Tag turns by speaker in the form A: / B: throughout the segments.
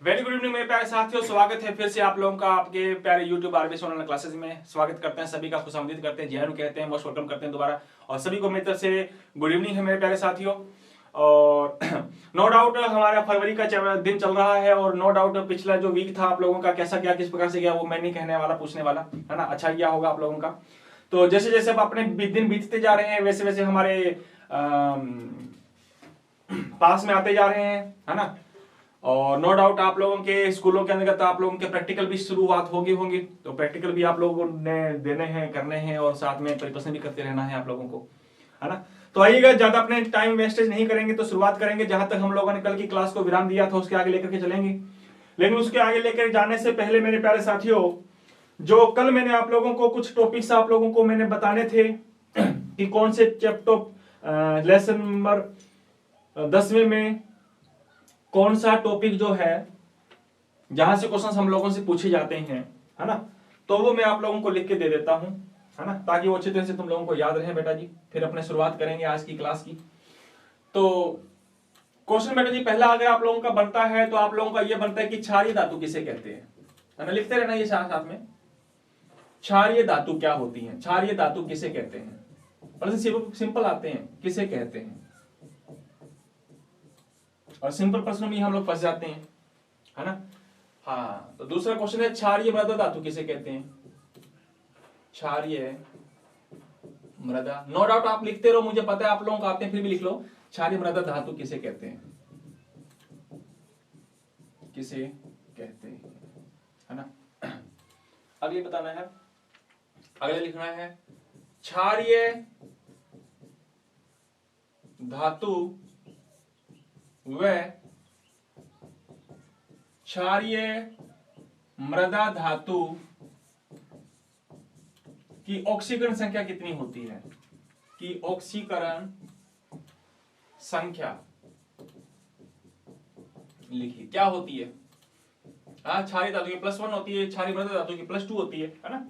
A: Very good evening मेरे प्यारे साथियों, स्वागत है फिर से आप लोगों का आपके प्यारे यूट्यूब आरबीएस ऑनलाइन क्लासेस में। स्वागत करते हैं सभी का, खुशामदीद करते हैं, जय कहते हैं, मोस्ट वेलकम करते हैं दोबारा। और सभी को मेरी तरफ से गुड इवनिंग है मेरे प्यारे साथियों। और नो डाउट हमारा फरवरी का दिन चल रहा है और नो डाउट पिछला जो वीक था आप लोगों का कैसा गया, किस प्रकार से गया, वो मैं नहीं कहने वाला, पूछने वाला है ना। अच्छा गया होगा आप लोगों का। तो जैसे जैसे अब अपने दिन बीतते जा रहे हैं वैसे वैसे हमारे पास में आते जा रहे हैं, है ना। और नो डाउट आप लोगों के स्कूलों के अंतर्गत आप लोगों के प्रैक्टिकल भी शुरुआत होगी। तो प्रैक्टिकल भी आप लोगों ने देने हैं, करने हैं और साथ में प्रिपरेशन भी करते रहना है आप लोगों को, है ना। तो आइएगा, ज्यादा अपने टाइम वेस्टेज नहीं करेंगे, तो शुरुआत करेंगे जहां तक हम लोगों ने कल की क्लास को विराम दिया था उसके आगे लेकर के चलेंगे। लेकिन उसके आगे लेकर जाने से पहले मेरे प्यारे साथियों, जो कल मैंने आप लोगों को कुछ टॉपिक्स आप लोगों को मैंने बताने थे कि कौन से चैप्टर लेसन नंबर 10वें में कौन सा टॉपिक जो है जहां से क्वेश्चंस हम लोगों से पूछे जाते हैं, है ना। तो वो मैं आप लोगों को लिख के दे देता हूं, है ना, ताकि वो अच्छी तरह से तुम लोगों को याद रहे बेटा जी। फिर अपने शुरुआत करेंगे आज की क्लास की। तो क्वेश्चन बेटा जी पहला अगर आप लोगों का बनता है तो आप लोगों का ये बनता है कि क्षारीय धातु किसे कहते हैं, है ना। लिखते रहना ये साथ साथ में, क्षारीय धातु क्या होती है, क्षारीय धातु किसे कहते हैं। प्रश्न सिंपल आते हैं, किसे कहते हैं, और सिंपल प्रश्नों में हम लोग फंस जाते हैं, है ना। हाँ, तो दूसरा क्वेश्चन है क्षारीय मृदा धातु किसे कहते हैं। क्षारीय मृदा, नो डाउट आप लिखते रहो, मुझे पता है आप लोगों को आते हैं, फिर भी लिख लो। क्षारीय मृदा धातु किसे कहते हैं, किसे कहते हैं, है ना। अगले बताना है, अगले लिखना है क्षारीय धातु व क्षारीय मृदा धातु की ऑक्सीकरण संख्या कितनी होती है, की ऑक्सीकरण संख्या लिखिए क्या होती है। क्षारीय धातु की +1 होती है, क्षारीय मृदा धातु की +2 होती है ना।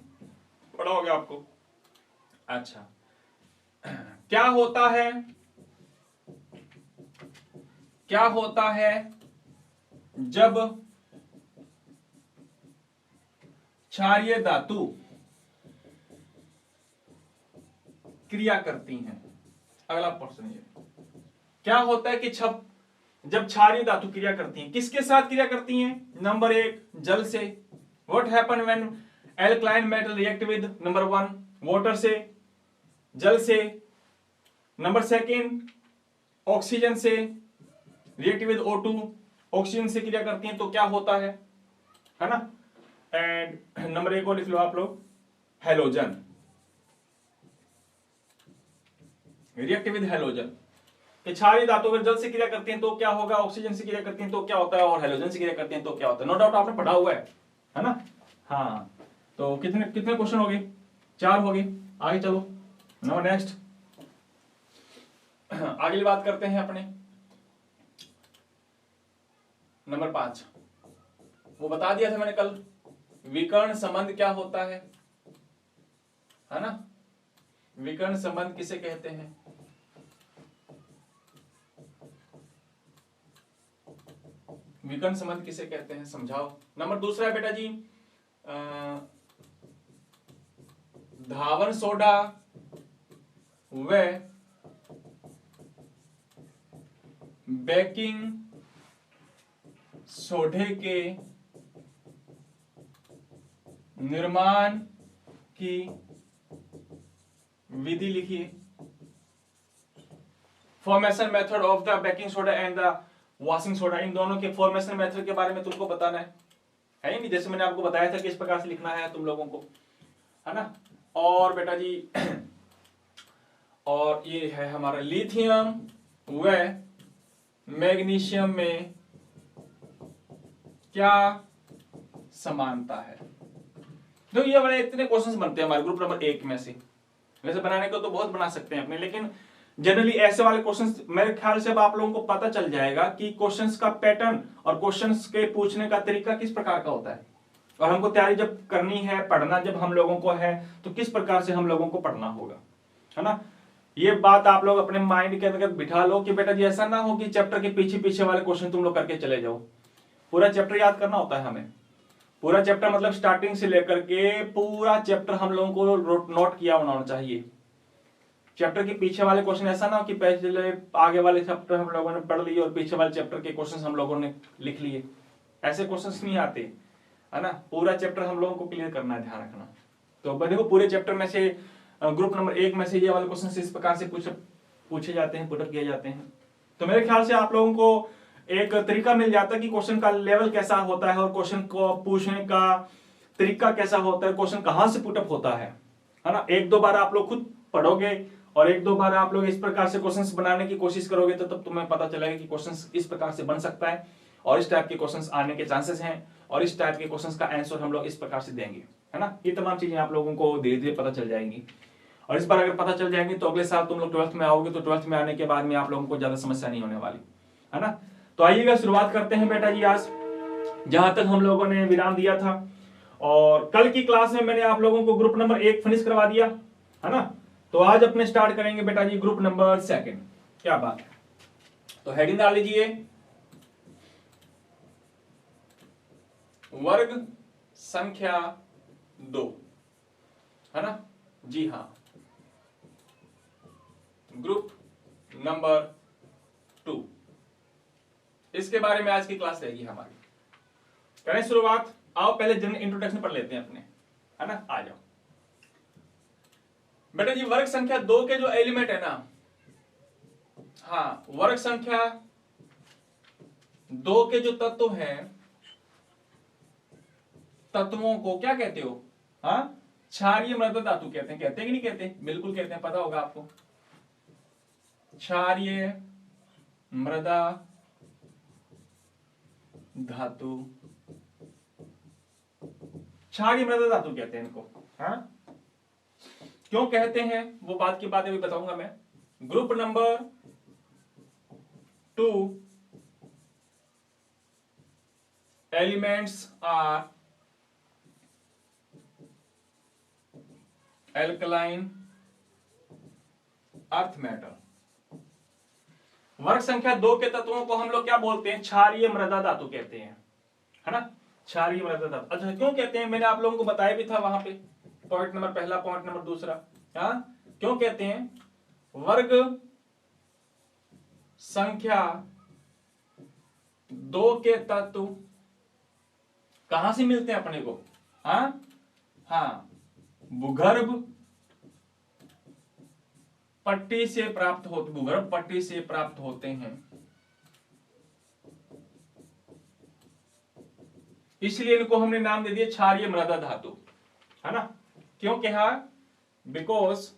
A: पढ़ा हो गया आपको। अच्छा, क्या होता है जब क्षारीय धातु क्रिया करती हैं। अगला प्रश्न ये, क्या होता है कि जब क्षारीय धातु क्रिया करती हैं, किसके साथ क्रिया करती हैं। नंबर 1 जल से, what happen when alkaline metal react with number 1 water से, जल से। नंबर 2 ऑक्सीजन से, रिएक्ट विद O2, ऑक्सीजन से क्रिया करती हैं तो क्या होता है ना। एंड नंबर 1 को लिख लो आप लोग, हेलोजन, रिएक्ट विद हेलोजन। क्षारीय धातु अगर जल से क्रिया करती हैं तो क्या होगा, ऑक्सीजन से क्रिया करती हैं तो क्या होता है, और हेलोजन से क्रिया करती हैं तो क्या होता है। नो डाउट आपने पढ़ा हुआ है ना। हाँ, तो कितने क्वेश्चन हो गए, 4 हो गए। आगे चलो, नो नेक्स्ट, आगे बात करते हैं अपने नंबर 5। वो बता दिया था मैंने कल, विकर्ण संबंध क्या होता है ना। विकर्ण संबंध किसे कहते हैं, विकर्ण संबंध किसे कहते हैं, समझाओ। नंबर 2 है बेटा जी, धावन सोडा व बेकिंग सोडे के निर्माण की विधि लिखिए। Formation method of the baking soda and the washing soda, इन दोनों के फॉर्मेशन मेथड के बारे में तुमको बताना है ही नहीं, जैसे मैंने आपको बताया था किस प्रकार से लिखना है तुम लोगों को, है ना। और बेटा जी और ये है हमारा लिथियम व मैग्नीशियम में क्या समानता है। तो ये बड़े इतने क्वेश्चंस बनते हैं हमारे ग्रुप नंबर 1 में से। वैसे बनाने को तो बहुत बना सकते हैं अपने, लेकिन जनरली ऐसे वाले क्वेश्चंस मेरे ख्याल से अब आप लोगों को पता चल जाएगा कि क्वेश्चंस का पैटर्न और क्वेश्चंस के पूछने का तरीका किस प्रकार का होता है, और हमको तैयारी जब करनी है, पढ़ना जब हम लोगों को है, तो किस प्रकार से हम लोगों को पढ़ना होगा, है ना। ये बात आप लोग अपने माइंड के अंदर बिठा लो कि बेटा जी ऐसा ना हो कि चैप्टर के पीछे पीछे वाले क्वेश्चन तुम लोग करके चले जाओ। पूरा चैप्टर याद करना होता है हमें। पूरा चैप्टर मतलब स्टार्टिंग से लेकर के पूरा चैप्टर हम लोगों को नोट किया होना चाहिए। चैप्टर के पीछे वाले क्वेश्चन ऐसा ना कि पहले आगे वाले चैप्टर हम लोगों ने पढ़ लिए और पीछे वाले चैप्टर के क्वेश्चन हम लोगों ने लिख लिए, ऐसे क्वेश्चन नहीं आते, है ना। पूरा चैप्टर हम लोगों को क्लियर करना है, ध्यान रखना। तो देखो पूरे चैप्टर में से ग्रुप नंबर 1 में से ये वाले क्वेश्चन इस प्रकार से पूछे जाते हैं, पुटअप किए जाते हैं। तो मेरे ख्याल से आप लोगों को एक तरीका मिल जाता है कि क्वेश्चन का लेवल कैसा होता है और क्वेश्चन को पूछने का तरीका कैसा होता है, क्वेश्चन कहां से पुटअप होता है ना। एक दो बार आप लोग खुद पढ़ोगे और एक दो बार आप लोग इस प्रकार से क्वेश्चंस बनाने की कोशिश करोगे तो तब तुम्हें पता चलेगा कि क्वेश्चंस इस प्रकार से बन सकता है और इस टाइप के क्वेश्चंस आने के चांसेस हैं और इस टाइप के क्वेश्चंस का आंसर हम लोग इस प्रकार से देंगे, है ना। ये तमाम चीजें आप लोगों को धीरे धीरे पता चल जाएंगी और इस बार अगर पता चल जाएंगी तो अगले साल तुम लोग 12th में आओगे तो 12th में आने के बाद में आप लोगों को ज्यादा समस्या नहीं होने वाली, है ना। तो आइएगा शुरुआत करते हैं बेटा जी आज जहां तक हम लोगों ने विराम दिया था। और कल की क्लास में मैंने आप लोगों को ग्रुप नंबर 1 फिनिश करवा दिया, है ना। तो आज अपने स्टार्ट करेंगे बेटा जी ग्रुप नंबर 2। क्या बात है। तो हेडिंग डाल लीजिए, वर्ग संख्या 2, है ना। जी हां, ग्रुप नंबर 2, इसके बारे में आज की क्लास रहेगी हमारी। करें शुरुआत। आओ पहले जनरल इंट्रोडक्शन पढ़ लेते हैं अपने, है ना। आ जाओ बेटा जी। वर्ग संख्या 2 के जो एलिमेंट है ना, हाँ, वर्ग संख्या 2 के जो तत्व हैं, तत्वों को क्या कहते हो? हाँ, क्षारीय मृदा धातु कहते हैं। कहते हैं कि नहीं कहते? बिल्कुल कहते हैं, पता होगा आपको। क्षारीय मृदा धातु, क्षारीय मृदा धातु कहते हैं इनको। हाँ, क्यों कहते हैं वो बात की बात अभी बताऊंगा मैं। Group number 2 elements are alkaline earth metal. वर्ग संख्या 2 के तत्वों को हम लोग क्या बोलते हैं? क्षारीय मृदा धातु कहते हैं, है ना। क्षारीय मृदा धातु। अच्छा, क्यों कहते हैं मैंने आप लोगों को बताया भी था वहां पे, पॉइंट नंबर पहला, पॉइंट नंबर दूसरा। हाँ, क्यों कहते हैं? वर्ग संख्या 2 के तत्व कहां से मिलते हैं अपने को? हाँ हाँ, भूगर्भ पट्टी से प्राप्त होते, भूगर्भ पट्टी से प्राप्त होते हैं। इसलिए इनको हमने नाम दे दिया क्षारीय मृदा धातु, है ना। क्यों कहा? Because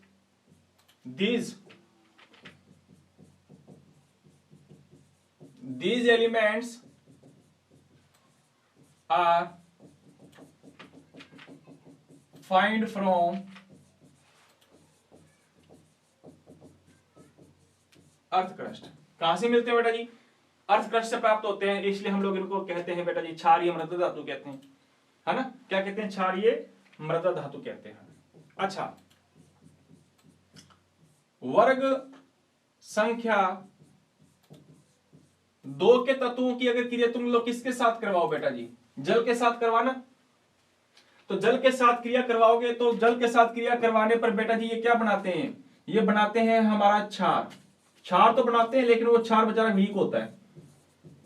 A: these elements are find from earth crust. कहां से मिलते हैं बेटा जी? अर्थ क्रस्ट से प्राप्त होते हैं, इसलिए हम लोग इनको कहते हैं बेटा जी क्षारीय मृदा धातु कहते हैं, है ना। क्या कहते हैं? क्षारीय मृदा धातु कहते हैं। अच्छा, वर्ग संख्या 2 के तत्वों की अगर क्रिया तुम लोग किसके साथ करवाओ बेटा जी? जल के साथ करवाना। तो जल के साथ क्रिया करवाओगे तो जल के साथ क्रिया करवाने पर बेटा जी ये क्या बनाते हैं? ये बनाते हैं हमारा क्षार। क्षार तो बनाते हैं लेकिन वो क्षार बेचारा वीक होता है,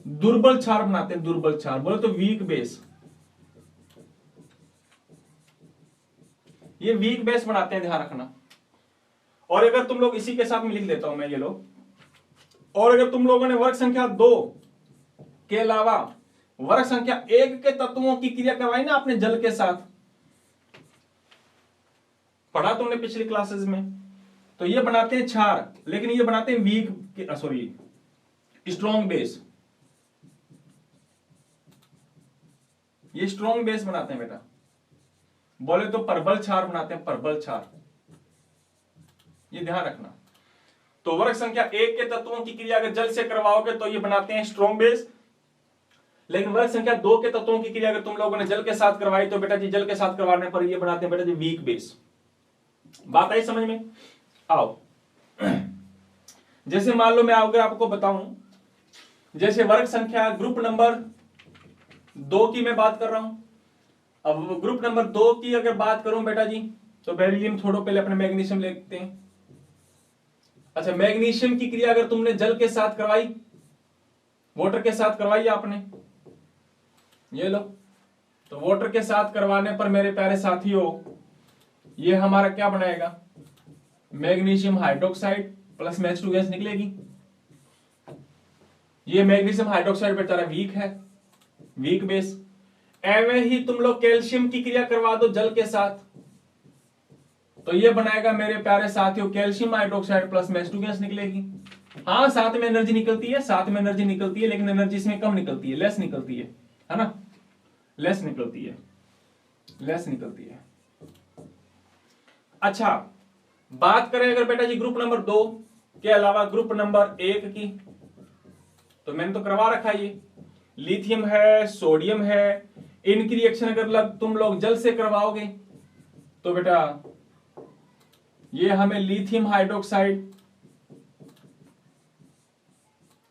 A: दुर्बल क्षार बनाते हैं। दुर्बल क्षार बोले तो वीक बेस, ये वीक बेस बनाते हैं, ध्यान रखना। और अगर तुम लोग इसी के साथ में लिख देता हूं मैं, ये लो। और अगर तुम लोगों ने वर्ग संख्या 2 के अलावा वर्ग संख्या 1 के तत्वों की क्रिया करवाई ना आपने जल के साथ, पढ़ा तुमने पिछली क्लासेस में, तो ये बनाते हैं क्षार लेकिन ये बनाते हैं वीक, सॉरी, स्ट्रॉन्ग बेस। ये स्ट्रॉन्ग बेस बनाते हैं बेटा, बोले तो प्रबल क्षार बनाते हैं, प्रबल क्षार। ये ध्यान रखना। तो वर्ग संख्या 1 के तत्वों की क्रिया अगर जल से करवाओगे तो ये बनाते हैं स्ट्रॉन्ग बेस, लेकिन वर्ग संख्या 2 के तत्वों की क्रिया अगर तुम लोगों ने जल के साथ करवाई तो बेटा जी जल के साथ करवाने पर ये बनाते हैं बेटा जी वीक बेस। बात आई समझ में? आओ, जैसे मान लो मैं अगर आपको बताऊं, जैसे वर्ग संख्या ग्रुप नंबर 2 की मैं बात कर रहा हूं। अब ग्रुप नंबर 2 की अगर बात करूं बेटा जी, तो बेरिलियम छोड़ो, पहले अपने मैग्नीशियम लेते हैं। अच्छा, मैग्नीशियम की क्रिया अगर तुमने जल के साथ करवाई, वाटर के साथ करवाई आपने, ये लो, तो वाटर के साथ करवाने पर मेरे प्यारे साथियों ये हमारा क्या बनाएगा, मैग्नीशियम हाइड्रोक्साइड प्लस में H2 गैस निकलेगी। ये मैग्नीशियम हाइड्रोक्साइड बेचारा वीक है, वीक बेस। एवं ही तुम लोग कैल्शियम की क्रिया करवा दो जल के साथ, तो ये बनाएगा मेरे प्यारे साथियों कैल्शियम हाइड्रोक्साइड प्लस में H2 गैस निकलेगी। हाँ, साथ में एनर्जी निकलती है, साथ में एनर्जी निकलती है, लेकिन एनर्जी इसमें कम निकलती है, लेस निकलती है ना, लेस निकलती है, लेस निकलती है। अच्छा, बात करें अगर बेटा जी ग्रुप नंबर 2 के अलावा ग्रुप नंबर 1 की, तो मैंने तो करवा रखा ये, लिथियम है, सोडियम है, इनकी रिएक्शन अगर तुम लोग जल से करवाओगे तो बेटा ये हमें लिथियम हाइड्रोक्साइड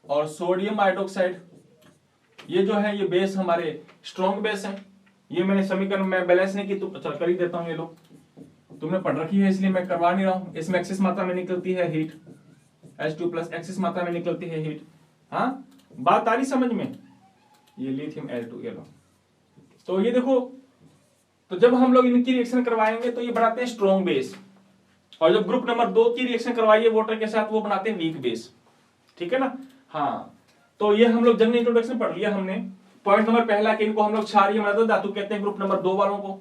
A: और सोडियम हाइड्रोक्साइड, ये जो है ये बेस हमारे स्ट्रॉन्ग बेस है। ये मैंने समीकरण में बैलेंस नहीं की तो चल कर ही देता हूं, ये लोग तुमने पढ़ रखी है इसलिए मैं करवा नहीं रहा हूं। इसमें एक्सेस मात्रा में निकलती है हीट, H2 प्लस एक्सेस मात्रा में निकलती है हीट। हाँ, बात आ रही समझ में, ये लिथियम L2 ये लो। तो ये देखो, तो जब हम लोग इनकी रिएक्शन करवाएंगे तो ये बनाते हैं स्ट्रॉन्ग बेस, और जब ग्रुप नंबर 2 की रिएक्शन करवाइए वाटर के साथ वो बनाते हैं वीक बेस, ठीक है ना। हाँ, तो ये हम लोग जनरल इंट्रोडक्शन पढ़ लिया हमने। पॉइंट नंबर पहला कि इनको हम लोग क्षारीय मृदा धातु कहते हैं ग्रुप नंबर 2 वालों को।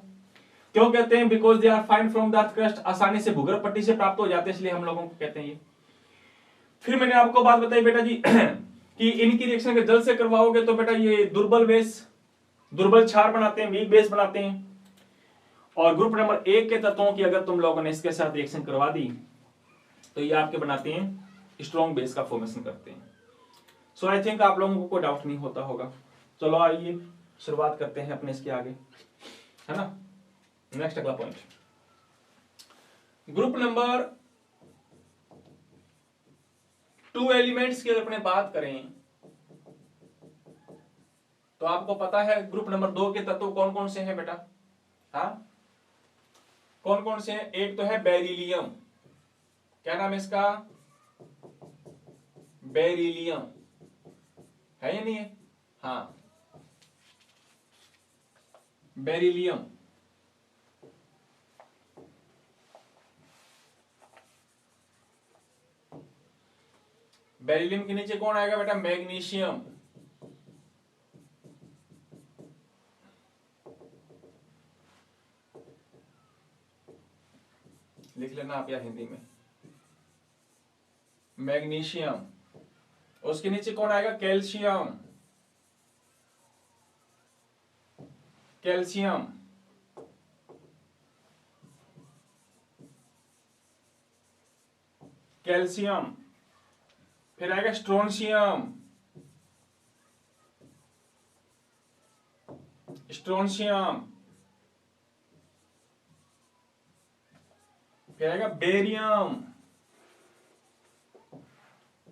A: क्यों कहते हैं? Because they are fine from the earth crust, आसानी से भूगर्भ पट्टी से प्राप्त हो जाते हैं, इसलिए हम लोगों को कहते हैं ये। फिर मैंने आपको बात बताई बेटा जी कि इनकी रिएक्शन अगर जल से करवाओगे तो बेटा ये दुर्बल बेस, दुर्बल क्षार बनाते हैं, वीक बेस बनाते हैं। और ग्रुप नंबर 1 के तत्वों की अगर तुम लोगों ने इसके साथ रिएक्शन करवा दी तो ये आपके बनाते हैं स्ट्रॉन्ग बेस का फॉर्मेशन करते हैं। सो आई थिंक आप लोगों को कोई डाउट नहीं होता होगा। चलो आइए शुरुआत करते हैं अपने इसके आगे, है ना। नेक्स्ट अगला पॉइंट, ग्रुप नंबर 2 एलिमेंट्स की अगर अपने बात करें तो आपको पता है ग्रुप नंबर 2 के तत्व कौन कौन से हैं बेटा? हाँ, कौन कौन से हैं? एक तो है बेरिलियम, क्या नाम है इसका? बेरिलियम, है या नहीं है? हाँ, बेरिलियम। बेरिलियम के नीचे कौन आएगा बेटा? मैग्नीशियम। लिख लेना आप या हिंदी में, मैग्नीशियम। उसके नीचे कौन आएगा? Calcium, calcium. कैल्शियम, फिर आएगा स्ट्रोंशियम, स्ट्रोंशियम, फिर आएगा बेरियम,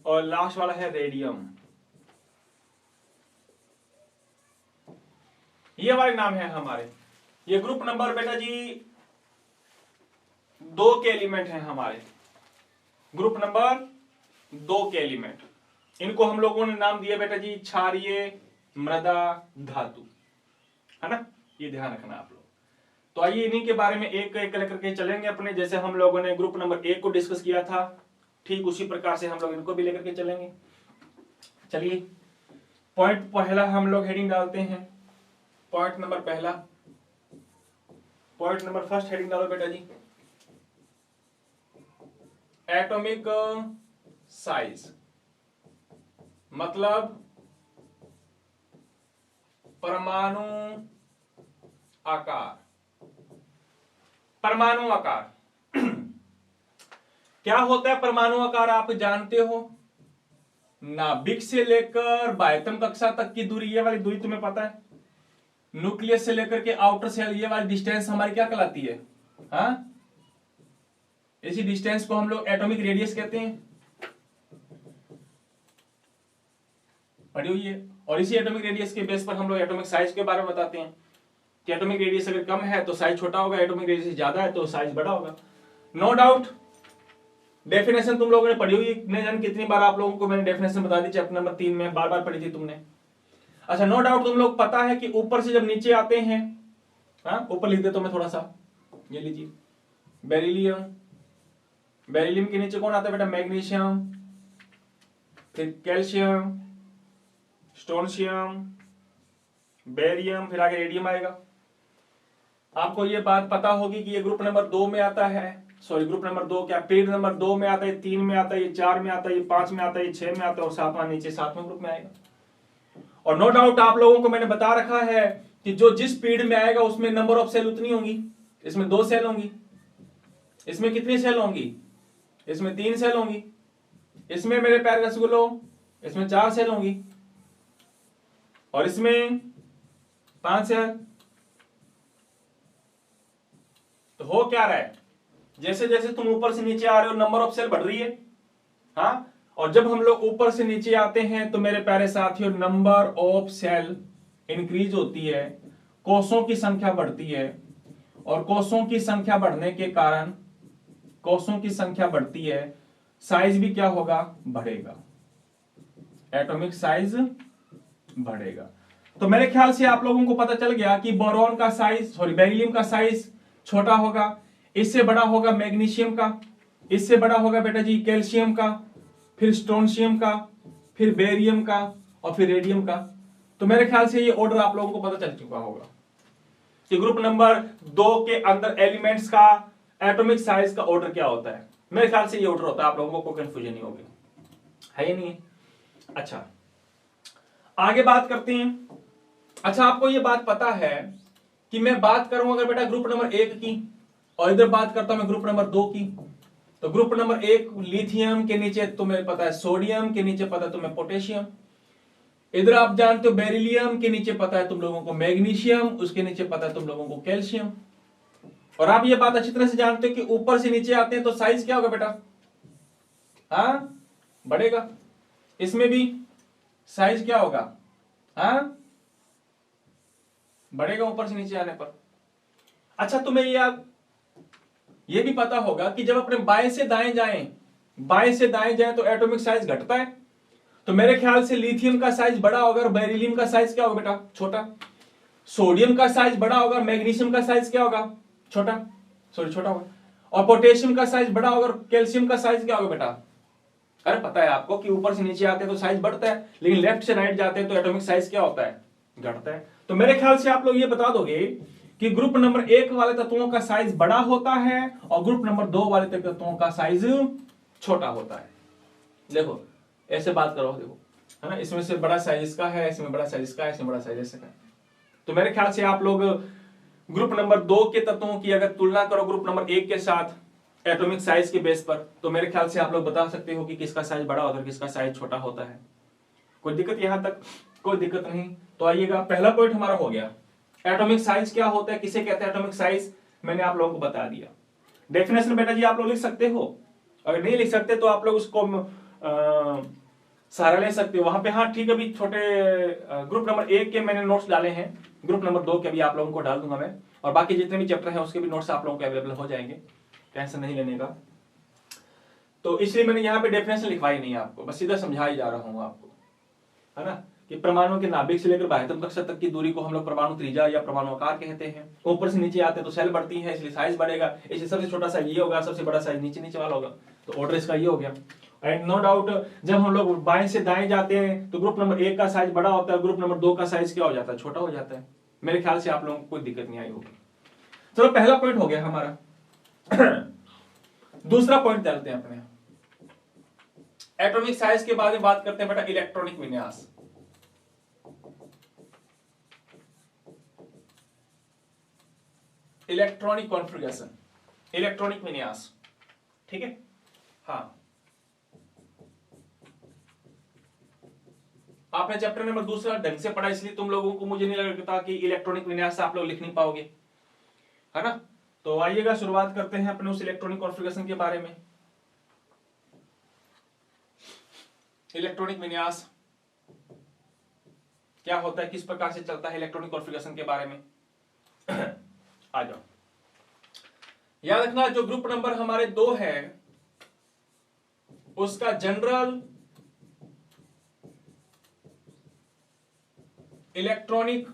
A: और लास्ट वाला है रेडियम। ये वाले नाम है हमारे। ये ग्रुप नंबर बेटा जी 2 के एलिमेंट हैं हमारे, ग्रुप नंबर 2 के एलिमेंट। इनको हम लोगों ने नाम दिया बेटा जी क्षारीय मृदा धातु, है ना। ये ध्यान रखना आप लोग। तो आइए इन्हीं के बारे में एक एक करके चलेंगे अपने, जैसे हम लोगों ने ग्रुप नंबर 1 को डिस्कस किया था ठीक उसी प्रकार से हम लोग इनको भी लेकर के चलेंगे। चलिए पॉइंट पहला हम लोग हेडिंग डालते हैं, पॉइंट नंबर पहला, पॉइंट नंबर फर्स्ट हेडिंग डालो बेटा जी, एटॉमिक साइज, मतलब परमाणु आकार। परमाणु आकार क्या होता है? परमाणु आकार आप जानते हो, नाभिक से लेकर बाह्यतम कक्षा तक की दूरी, ये वाली दूरी तुम्हें पता है। न्यूक्लियस से लेकर के आउटर सेल, ये वाली डिस्टेंस हमारी क्या कहलाती है? हाँ, इसी डिस्टेंस को हम लोग एटॉमिक रेडियस कहते हैं। पड़ी हुई है। और इसी एटॉमिक रेडियस के बेस पर हम लोग एटॉमिक साइज के बारे में बताते हैं कि एटॉमिक रेडियस अगर कम है तो साइज छोटा होगा, एटॉमिक रेडियस ज्यादा है तो साइज बड़ा होगा। नो डाउट डेफिनेशन तुम लोगों ने पढ़ी हुई, न जाने कितनी बार आप लोगों को मैंने डेफिनेशन बता दी, चैप्टर नंबर 3 में बार बार पढ़ी थी तुमने। अच्छा, नो डाउट तुम लोग पता है कि ऊपर से जब नीचे आते हैं, हाँ ऊपर लिख देता हूं मैं थोड़ा सा, ये लीजिए बेरिलियम, बेरिलियम के नीचे कौन आता है बेटा, मैग्नीशियम, फिर कैल्शियम, स्टोनशियम, बेरियम, फिर आगे रेडियम आएगा। आपको ये बात पता होगी कि ये ग्रुप नंबर 2 में आता है, सॉरी ग्रुप नंबर 2 क्या, पीरियड नंबर 2 में आता है, 3 में आता है, ये 4 में आता है, ये 5 में आता है, ये 6 में आता है और 7वां नीचे 7वें ग्रुप में आएगा। और नो डाउट आप लोगों को मैंने बता रखा है कि जो जिस पीरियड में आएगा उसमें नंबर ऑफ सेल उतनी होंगी। इसमें 2 सेल होंगी, इसमें कितनी सेल होंगी, इसमें 3 सेल होंगी, इसमें मेरे पैर रसगुल्लो इसमें 4 सेल होंगी और इसमें 5 सेल। तो हो क्या रहा है, जैसे जैसे तुम ऊपर से नीचे आ रहे हो नंबर ऑफ सेल बढ़ रही है, हाँ, और जब हम लोग ऊपर से नीचे आते हैं तो मेरे प्यारे साथियों नंबर ऑफ सेल इंक्रीज होती है, कोषों की संख्या बढ़ती है और कोषों की संख्या बढ़ने के कारण, कोषों की संख्या बढ़ती है, साइज भी क्या होगा, बढ़ेगा, एटॉमिक साइज बढ़ेगा। तो मेरे ख्याल से आप लोगों को पता चल गया कि बोरॉन का साइज, सॉरी बेरिलियम का साइज छोटा होगा, इससे बड़ा होगा मैग्नीशियम का, इससे बड़ा होगा बेटा जी कैल्शियम का, फिर स्टोनशियम का, फिर बेरियम का और फिर रेडियम का। तो मेरे ख्याल से ये ऑर्डर आप लोगों को पता चल चुका होगा कि ग्रुप नंबर 2 के अंदर एलिमेंट्स का एटॉमिक साइज का ऑर्डर क्या होता है। मेरे ख्याल से ये ऑर्डर होता है, आप लोगों को कंफ्यूजन नहीं होगी, है ही नहीं। अच्छा आगे बात करते हैं। अच्छा आपको ये बात पता है कि मैं बात करूं अगर बेटा ग्रुप नंबर 1 की और इधर बात करता हूं मैं ग्रुप नंबर 2 की, तो ग्रुप नंबर 1 लिथियम के नीचे तुम्हें पता है सोडियम, के नीचे पता है तुम्हें पोटेशियम, इधर आप जानते हो बेरिलियम के नीचे पता है तुम लोगों को मैग्नीशियम, उसके नीचे पता है तुम लोगों को कैल्शियम। और आप ये बात अच्छी तरह से जानते हो कि ऊपर से नीचे आते हैं तो साइज क्या होगा बेटा, हाँ बढ़ेगा, इसमें भी साइज क्या होगा, हाँ बढ़ेगा ऊपर से नीचे आने पर। अच्छा तुम्हें ये भी पता होगा कि जब अपने बाएं से दाएं जाएं, बाएं से दाएं जाएं तो एटॉमिक साइज घटता है। तो मेरे ख्याल से लिथियम का साइज बड़ा होगा और बेरिलियम का साइज क्या होगा बेटा, छोटा। सोडियम का साइज बड़ा होगा, मैग्नीशियम का साइज क्या होगा, छोटा, सॉरी छोटा होगा। और पोटेशियम का साइज बड़ा होगा और कैल्शियम का साइज क्या होगा बेटा। अरे पता है आपको कि ऊपर से नीचे आते हैं तो साइज बढ़ता है, लेकिन लेफ्ट से राइट जाते हैं तो एटॉमिक साइज क्या होता है, घटता है। तो मेरे ख्याल से आप लोग ये बता दोगे कि ग्रुप नंबर 1 वाले तत्वों का साइज बड़ा होता है और ग्रुप नंबर 2 वाले तत्वों का साइज छोटा होता है। देखो ऐसे बात करो, देखो है ना, इसमें से बड़ा साइज इसका है, इसमें बड़ा साइज इसका है, इसमें बड़ा साइज इसका है। तो मेरे ख्याल से आप लोग ग्रुप नंबर 2 के तत्वों की अगर तुलना करो ग्रुप नंबर 1 के साथ एटॉमिक साइज के बेस पर, तो मेरे ख्याल से आप लोग बता सकते हो कि किसका साइज बड़ा होता है, किसका साइज छोटा होता है। कोई दिक्कत यहां तक, कोई दिक्कत नहीं। तो आइएगा, पहला पॉइंट हमारा हो गया, एटॉमिक साइज क्या होता है, किसे कहते हैं एटॉमिक साइज, मैंने आप लोगों को बता दिया। डेफिनेशन बेटा जी आप लोग लिख सकते हो, अगर नहीं लिख सकते तो आप लोग उसको सहारा ले सकते हो वहां पे। हाँ ठीक है, अभी छोटे ग्रुप नंबर 1 के मैंने नोट्स डाले हैं, ग्रुप नंबर 2 के भी आप लोगों को डाल दूंगा मैं, और बाकी जितने भी चैप्टर हैं उसके भी नोट्स आप लोगों को अवेलेबल हो जाएंगे, टेंशन नहीं लेने का। तो इसलिए मैंने यहाँ पे डेफिनेशन लिखवाई नहीं आपको, बस सीधा समझा ही जा रहा हूँ आपको, है ना, कि परमाणु के नाभिक से लेकर बाह्यतम कक्षा तक की दूरी को हम लोग परमाणु त्रिज्या या परमाणु आकार कहते हैं। ऊपर से नीचे आते हैं तो सेल बढ़ती है, इसलिए साइज बढ़ेगा, इसलिए सबसे छोटा साइज ये होगा, सबसे बड़ा साइज नीचे नीचे वाला होगा। तो ऑर्डर इसका ये हो गया। एंड नो डाउट जब हम लोग बाएं से दाएं जाते हैं तो ग्रुप नंबर 1 का साइज बड़ा होता है, ग्रुप नंबर 2 का साइज क्या हो जाता है, छोटा हो जाता है। मेरे ख्याल से आप लोगों को कोई दिक्कत नहीं आई होगी। चलो पहला पॉइंट हो गया हमारा। दूसरा पॉइंट चलते हैं अपने एटॉमिक साइज के बारे में बात करते हैं बेटा, इलेक्ट्रॉनिक विन्यास। इलेक्ट्रॉनिक कॉन्फ़िगरेशन, इलेक्ट्रॉनिक विन्यास, ठीक है। हाँ आपने चैप्टर नंबर 2 ढंग से पढ़ा, इसलिए तुम लोगों को मुझे नहीं लगता कि इलेक्ट्रॉनिक विन्यास आप लोग लिख नहीं पाओगे, है ना। तो आइएगा शुरुआत करते हैं अपने उस इलेक्ट्रॉनिक कॉन्फ़िगरेशन के बारे में। इलेक्ट्रॉनिक विन्यास क्या होता है, किस प्रकार से चलता है इलेक्ट्रॉनिक कॉन्फ़िगरेशन के बारे में। आ जाओ, याद रखना जो ग्रुप नंबर हमारे 2 है उसका जनरल इलेक्ट्रॉनिक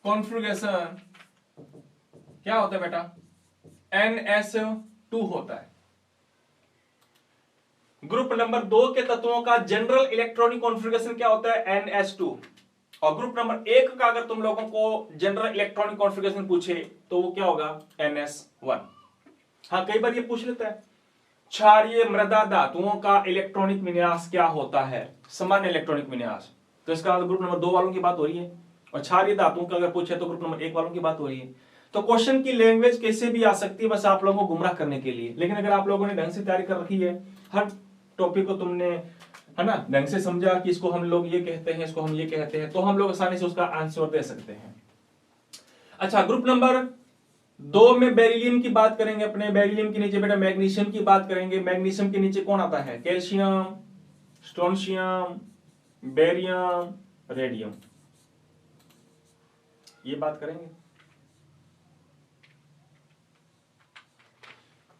A: कॉन्फ़िगरेशन क्या होता है बेटा, NS2 होता है। ग्रुप नंबर 2 के तत्वों का जनरल इलेक्ट्रॉनिक कॉन्फ़िगरेशन क्या होता है, NS2। और ग्रुप नंबर 1 का अगर तुम लोगों को जनरल इलेक्ट्रॉनिक कॉन्फ़िगरेशन पूछे तो वो क्या होगा, NS1। हाँ, कई बार ये पूछ लेता है क्षारीय मृदा धातुओं का इलेक्ट्रॉनिक विन्यास क्या होता है, सामान्य इलेक्ट्रॉनिक विन्यास। तो इसका ग्रुप नंबर 2 वालों की बात हो रही है, और क्षारीय धातुओं का अगर पूछे तो ग्रुप नंबर 1 वालों की बात हो रही है। तो क्वेश्चन की लैंग्वेज कैसे भी आ सकती है, बस आप लोगों को गुमराह करने के लिए। लेकिन अगर आप लोगों ने ढंग से तैयारी कर रखी है, हर टॉपिक को तुमने है ना ढंग से समझा कि इसको हम लोग ये कहते हैं, इसको हम ये कहते हैं, तो हम लोग आसानी से उसका आंसर दे सकते हैं। अच्छा, ग्रुप नंबर 2 में बेरिलियम की बात करेंगे अपने। बेरिलियम के नीचे बेटा मैग्नीशियम की बात करेंगे। मैग्नीशियम के नीचे कौन आता है, कैल्शियम, स्ट्रोंशियम, बेरियम, रेडियम, ये बात करेंगे।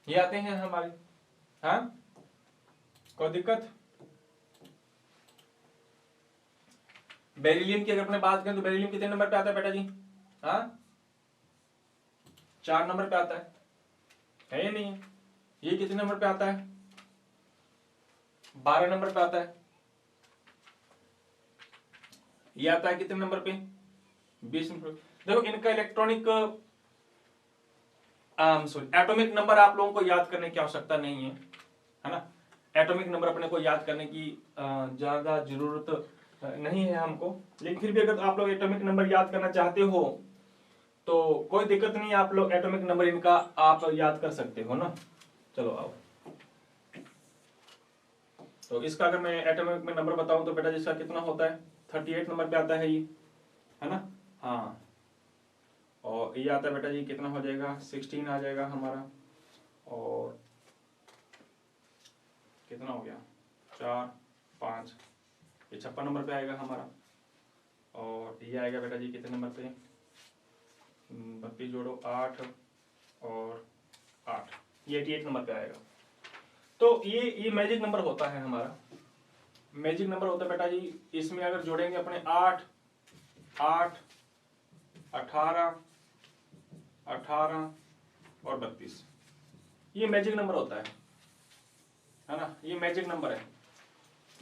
A: ये आते हैं हमारे, हाँ कोई दिक्कत। बेरिलियम की अगर अपने बात करें तो बेरिलियम कितने नंबर पे आता है बेटा जी, हाँ 4 नंबर पे आता है या नहीं है। ये कितने नंबर पे आता है, 12 नंबर पे आता है। ये आता है कितने नंबर पे, 20 नंबर। देखो इनका इलेक्ट्रॉनिक सॉरी एटॉमिक नंबर आप लोगों को याद करने की आवश्यकता नहीं है ना। एटॉमिक नंबर अपने को याद करने की ज्यादा जरूरत नहीं है हमको, लेकिन फिर भी अगर आप लोग एटॉमिक नंबर याद करना चाहते हो तो कोई दिक्कत नहीं, आप लोग एटॉमिक नंबर इनका आप याद कर सकते हो ना। चलो आओ, तो इसका अगर मैं एटॉमिक में नंबर बताऊं तो बेटा जिसका कितना होता है, 38 नंबर पे आता है ये, है ना। हाँ, और ये आता है बेटा जी कितना हो जाएगा, 16 आ जाएगा हमारा। और कितना हो गया, 4 5, ये 56 नंबर पे आएगा हमारा। और ये आएगा बेटा जी कितने नंबर पे, 32 जोड़ो 8 और 8, ये 88 नंबर पे आएगा। तो ये मैजिक नंबर होता है हमारा, मैजिक नंबर होता है बेटा जी। इसमें अगर जोड़ेंगे अपने 8 8 18 18 और 32, ये मैजिक नंबर होता है ना। ये मैजिक नंबर है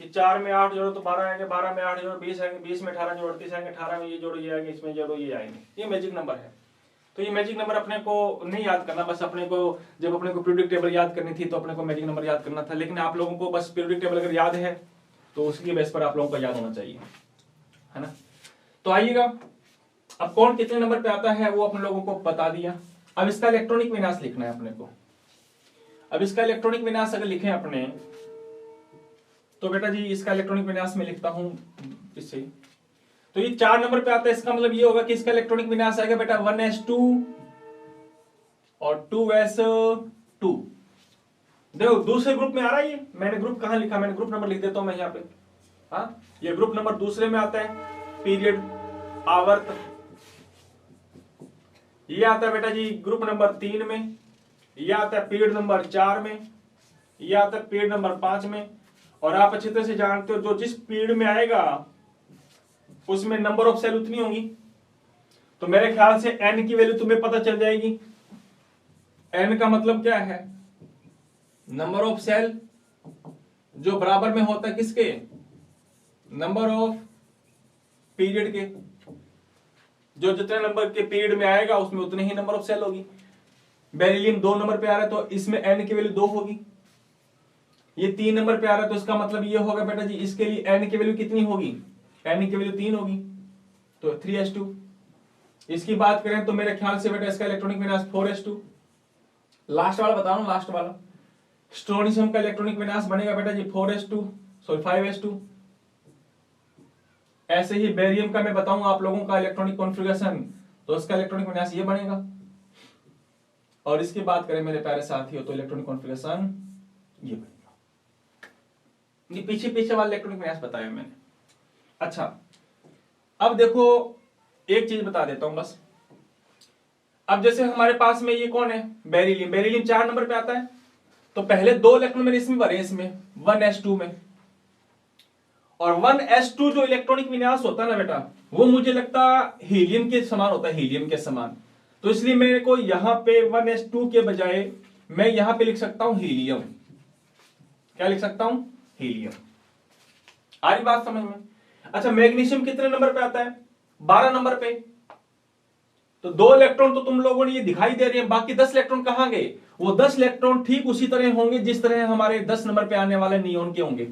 A: कि 4 में 8 जोड़ो तो 12 आएंगे, 12 में 8 जोड़ो 20 आएंगे, 20 में 18 जोड़ो 38 आएंगे, 18 में ये जोड़ो ये आएंगे, इसमें जोड़ो ये आएंगे। ये मैजिक नंबर है। तो ये मैजिक नंबर अपने को नहीं याद करना, बस अपने को जब अपने को पीरियोडिक टेबल याद करनी थी तो अपने को मैजिक नंबर याद करना था। लेकिन आप लोगों को बस पीरियोडिक टेबल अगर याद है तो उसकी बेस पर आप लोगों को याद होना चाहिए, है ना। तो आइएगा, अब कौन कितने नंबर पे आता है वो अपने लोगों को बता दिया। अब इसका इलेक्ट्रॉनिक विन्यास लिखना है अपने को। अब इसका इलेक्ट्रॉनिक विन्यास अगर लिखें अपने तो बेटा जी इसका इलेक्ट्रॉनिक विन्यास में लिखता हूं इससे, तो ये 4 नंबर पे आता है। इसका मतलब ये होगा कि इसका इलेक्ट्रॉनिक विन्यास आएगा बेटा 1s2 और 2s2। देखो दूसरे ग्रुप में आ रहा है ये, मैंने ग्रुप कहां लिखा, मैंने ग्रुप नंबर लिख देता हूं मैं यहाँ पे। हाँ, ये ग्रुप नंबर दूसरे में आता है, पीरियड आवर्त। ये आता है बेटा जी ग्रुप नंबर 3 में, ये आता है पीरियड नंबर 4 में, ये आता है पीरियड नंबर 5 में। और आप अच्छी तरह से जानते हो जो जिस पीरियड में आएगा उसमें नंबर ऑफ सेल उतनी होंगी। तो मेरे ख्याल से n की वैल्यू तुम्हें पता चल जाएगी। n का मतलब क्या है, नंबर ऑफ सेल जो बराबर में होता है किसके, नंबर ऑफ पीरियड के। जो जितने नंबर के पीरियड में आएगा उसमें उतने ही नंबर ऑफ सेल होगी। बेरिलियम 2 नंबर पे आ रहा है तो इसमें n की वैल्यू 2 होगी। ये 3 नंबर पे आ रहा है तो इसका मतलब ये होगा बेटा जी इसके लिए n की वैल्यू कितनी होगी, n की वैल्यू 3 होगी, तो 3s2। इसकी बात करें तो मेरे ख्याल से बेटा इसका इलेक्ट्रॉनिक विन्यास 4s2। लास्ट वाला बताओ ना, लास्ट वाला स्ट्रोनिशियम का इलेक्ट्रॉनिक विन्यास बनेगा बेटा जी 4s2 सॉरी 5s2। ऐसे ही बेरियम का मैं बताऊंगा आप लोगों का इलेक्ट्रॉनिक कॉन्फ़िगरेशन, तो इसका इलेक्ट्रॉनिक विन्यास ये बनेगा। और इसकी बात करें मेरे प्यारे साथियों तो इलेक्ट्रॉनिक कॉन्फ़िगरेशन ये बनेगा। ये पीछे पीछे वाला इलेक्ट्रॉनिक विन्यास बताया मैंने। अच्छा, अब देखो एक चीज बता देता हूं बस। अब जैसे हमारे पास में ये कौन है, बेरिलियम। बेरिलियम 4 नंबर पे आता है, तो पहले 2 इलेक्ट्रॉन मैंने इसमें भरे, इसमें 1s2 में। और 1s2 जो इलेक्ट्रॉनिक विन्यास होता है ना बेटा, वो मुझे लगता हीलियम के समान होता है, हीलियम के समान। तो इसलिए मेरे को यहां पे 1s2 के बजाय मैं यहां पे लिख सकता हूं हीलियम। क्या लिख सकता हूं, हीलियम। आ रही बात समझ में? अच्छा, मैग्नीशियम कितने नंबर पे आता है, 12 नंबर पे। तो 2 इलेक्ट्रॉन तो तुम लोगों ने ये दिखाई दे रहे हैं, बाकी 10 इलेक्ट्रॉन कहां गए? वो 10 इलेक्ट्रॉन ठीक उसी तरह होंगे जिस तरह हमारे 10 नंबर पे आने वाले नियोन के होंगे,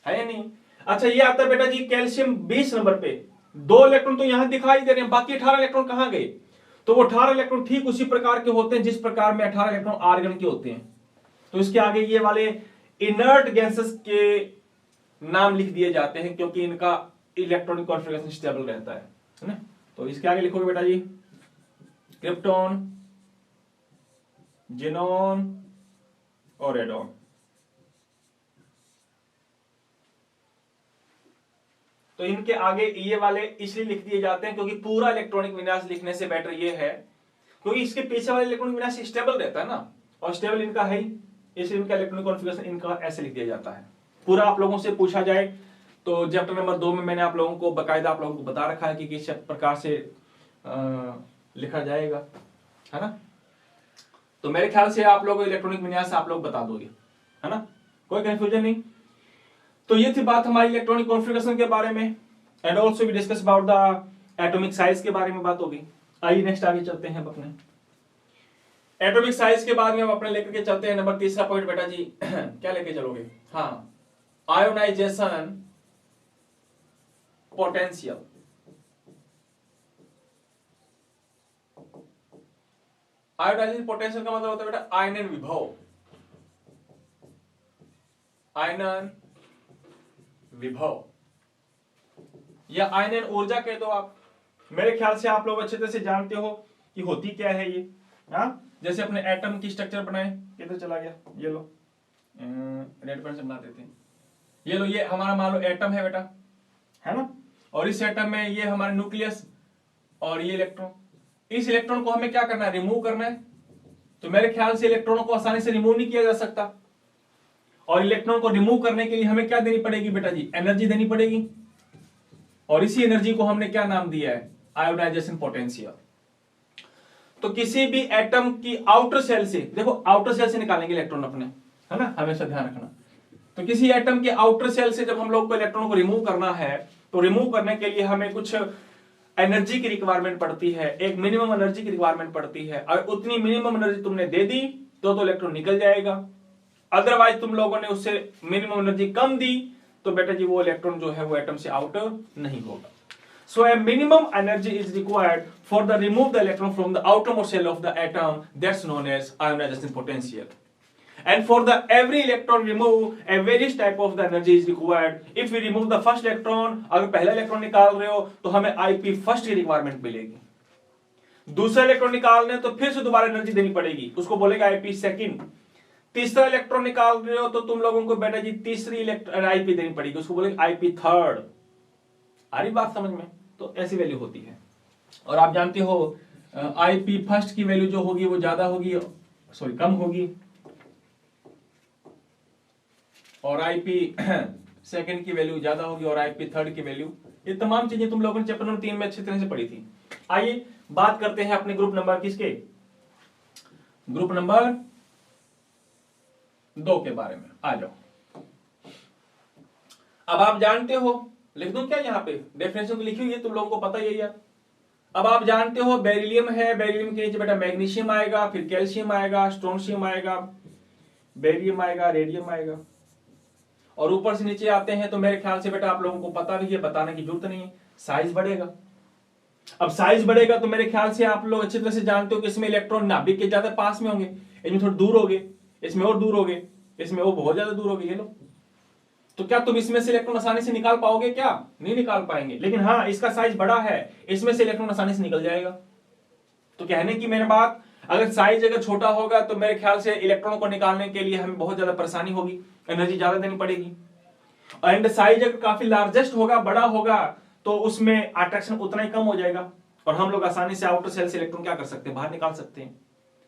A: है या नहीं? अच्छा, ये आता है बेटा जी कैल्शियम 20 नंबर पे। 2 इलेक्ट्रॉन तो यहां दिखाई दे रहे हैं, बाकी 18 इलेक्ट्रॉन कहां गए? तो वो 18 इलेक्ट्रॉन ठीक उसी प्रकार के होते हैं जिस प्रकार में 18 इलेक्ट्रॉन आर्गन के होते हैं। तो इसके आगे ये वाले इनर्ट गैसेस के नाम लिख दिए जाते हैं, क्योंकि इनका इलेक्ट्रॉनिक कॉन्फ़िगरेशन स्टेबल रहता है ना? तो इसके आगे लिखोगे बेटा जी क्रिप्टॉन, ज़ेनॉन और रेडॉन। तो इनके आगे ये वाले इसलिए लिख दिए जाते हैं क्योंकि पूरा इलेक्ट्रॉनिक विन्यास लिखने से बेटर ये है, क्योंकि इसके पीछे वाले इलेक्ट्रॉनिक विन्यास स्टेबल रहता है ना, और स्टेबल इनका है ही, इसलिए इनका इलेक्ट्रॉनिक कॉन्फ़िगरेशन इनका ऐसे लिख दिया जाता है। पूरा आप लोगों से पूछा जाए तो चैप्टर नंबर 2 में मैंने आप लोगों को बकायदा आप लोगों को बता रखा है कि किस प्रकार से लिखा जाएगा, है ना? तो मेरे ख्याल से आप लोग इलेक्ट्रॉनिक विन्यास आप लोग बता दोगे, है ना? कोई कंफ्यूजन नहीं। तो ये थी बात हमारी इलेक्ट्रॉनिक कॉन्फ़िगरेशन के बारे में, and also we discuss about the atomic size के बारे में बात होगी। आइए नेक्स्ट आगे चलते हैं अपने एटॉमिक साइज के बाद में हम अपने लेकर के चलते हैं नंबर 3 पॉइंट बेटा जी। क्या लेके चलोगे? हाँ, आयोनाइजेशन पोटेंशियल। आयोनाइजेशन पोटेंशियल का मतलब होता है बेटा आयनन विभव। आयनन विभव या आयनन ऊर्जा कह दो आप। मेरे ख्याल से आप लोग अच्छे तरह से जानते हो कि होती क्या है ये। हाँ, जैसे अपने एटम की स्ट्रक्चर बनाए, किधर चला गया, ये लो रेड पेन से बना देते हैं। ये लो, ये हमारा मान लो एटम है बेटा, है ना? और इस एटम में ये हमारा न्यूक्लियस और ये इलेक्ट्रॉन। इस इलेक्ट्रॉन को हमें क्या करना है, रिमूव करना है। तो मेरे ख्याल से इलेक्ट्रॉनों को आसानी से रिमूव नहीं किया जा सकता, और इलेक्ट्रॉन को रिमूव करने के लिए हमें क्या देनी पड़ेगी बेटा जी, एनर्जी देनी पड़ेगी। और इसी एनर्जी को हमने क्या नाम दिया है, आयोनाइजेशन पोटेंशियल। तो किसी भी एटम की आउटर सेल से, देखो आउटर सेल से निकालेंगे इलेक्ट्रॉन अपने, है ना, हमेशा ध्यान रखना। तो किसी एटम के आउटर सेल से जब हम लोग को इलेक्ट्रॉन को रिमूव करना है, तो रिमूव करने के लिए हमें कुछ एनर्जी की रिक्वायरमेंट पड़ती है, एक मिनिमम एनर्जी की रिक्वायरमेंट पड़ती है। और उतनी मिनिमम एनर्जी तुमने दे दी तो इलेक्ट्रॉन निकल जाएगा। अदरवाइज तुम लोगों ने उससे मिनिमम एनर्जी कम दी तो बेटा जी वो इलेक्ट्रॉन जो है वो एटम से आउट नहीं होगा। So a minimum energy is required for the remove the electron from the outermost shell of the atom, that's known as ionization potential. And for the every electron remove, a various type of the energy is required. If we remove the first electron, अगर पहला electron निकाल रहे हो तो हमें IP first की requirement मिलेगी। दूसरा इलेक्ट्रॉन निकालने तो फिर से दोबारा एनर्जी देनी पड़ेगी, उसको बोलेगा IP सेकंड। तीसरा इलेक्ट्रॉन निकाल रहे हो तो तुम लोगों को बेटा जी तीसरी IP देनी पड़ेगी, उसको बोलेगा IP थर्ड। आ रही बात समझ में? तो ऐसी वैल्यू होती है। और आप जानते हो IP फर्स्ट की वैल्यू जो होगी वो ज्यादा होगी, सॉरी कम होगी, और IP सेकंड की वैल्यू ज्यादा होगी, और IP थर्ड की वैल्यू। ये तमाम चीजें तुम लोगों ने चैप्टर नंबर 3 में अच्छी तरह से पढ़ी थी। आइए बात करते हैं अपने ग्रुप नंबर किसके, ग्रुप नंबर 2 के बारे में। आ जाओ। अब आप जानते हो, लिख दूं क्या यहाँ पे, डेफिनेशन तो लिखी हुई है, तुम लोगों को पता ही है यार। अब आप जानते हो बेरिलियम है, बेरिलियम के नीचे बेटा मैग्नीशियम आएगा, फिर कैल्शियम आएगा, स्ट्रोंशियम आएगा, बेरियम आएगा, रेडियम आएगा, और ऊपर से नीचे आते हैं। तो मेरे ख्याल से बेटा आप लोगों को पता भी है, बताने की जरूरत नहीं है, साइज बढ़ेगा। अब साइज बढ़ेगा तो मेरे ख्याल से आप लोग अच्छी तरह से जानते हो कि इसमें इलेक्ट्रॉन नाभिक के ज्यादा पास में होंगे, इसमें थोड़े दूर होंगे, इसमें और दूर होंगे, इसमें वो बहुत ज्यादा दूर होंगे। ये लो, तो क्या तुम इसमें से इलेक्ट्रॉन आसानी से निकाल पाओगे? क्या नहीं निकाल पाएंगे, लेकिन हाँ इसका साइज बड़ा है, इसमें से इलेक्ट्रॉन आसानी से निकल जाएगा। तो कहने की मेरी बात, अगर साइज अगर छोटा होगा तो मेरे ख्याल से इलेक्ट्रॉन को निकालने के लिए हमें बहुत ज्यादा परेशानी होगी, एनर्जी ज्यादा देनी पड़ेगी। एंड साइज अगर काफी लार्जेस्ट होगा, बड़ा होगा, तो उसमें अट्रैक्शन उतना ही कम हो जाएगा और हम लोग आसानी से आउटर सेल से इलेक्ट्रॉन क्या कर सकते हैं, बाहर निकाल सकते हैं।